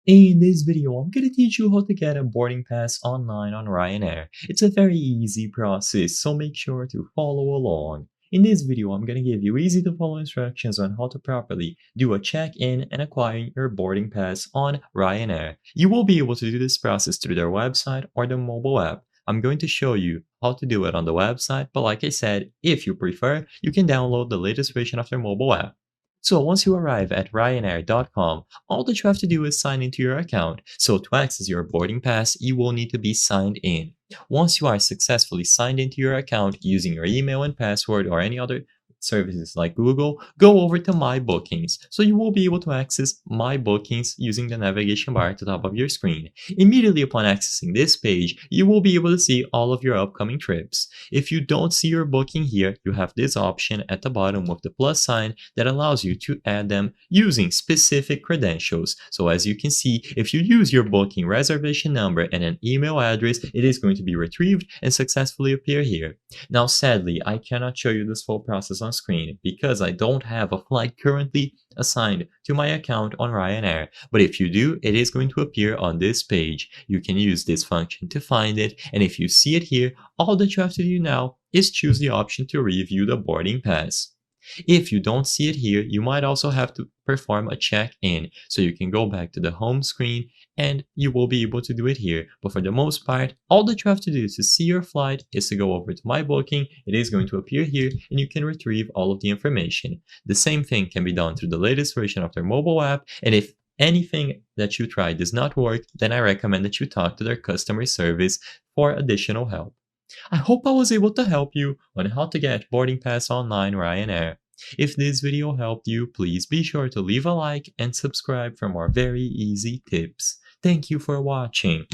In this video, I'm going to teach you how to get a boarding pass online on Ryanair. It's a very easy process, so make sure to follow along. In this video, I'm going to give you easy to follow instructions on how to properly do a check-in and acquire your boarding pass on Ryanair. You will be able to do this process through their website or the mobile app. I'm going to show you how to do it on the website, but like I said, if you prefer, you can download the latest version of their mobile app. So once you arrive at Ryanair.com, all that you have to do is sign into your account. So to access your boarding pass, you will need to be signed in. Once you are successfully signed into your account using your email and password or any other services like Google, go over to My Bookings. So you will be able to access My Bookings using the navigation bar at the top of your screen. Immediately upon accessing this page, you will be able to see all of your upcoming trips. If you don't see your booking here, you have this option at the bottom with the plus sign that allows you to add them using specific credentials. So as you can see, if you use your booking reservation number and an email address, it is going to be retrieved and successfully appear here. Now sadly, I cannot show you this full process on screen because I don't have a flight currently assigned to my account on Ryanair, but if you do, it is going to appear on this page. You can use this function to find it, and if you see it here, all that you have to do now is choose the option to review the boarding pass. If you don't see it here, you might also have to perform a check-in. So you can go back to the home screen and you will be able to do it here. But for the most part, all that you have to do to see your flight is to go over to My Booking. It is going to appear here and you can retrieve all of the information. The same thing can be done through the latest version of their mobile app. And if anything that you try does not work, then I recommend that you talk to their customer service for additional help. I hope I was able to help you on how to get boarding pass online Ryanair. If this video helped you, please be sure to leave a like and subscribe for more very easy tips. Thank you for watching.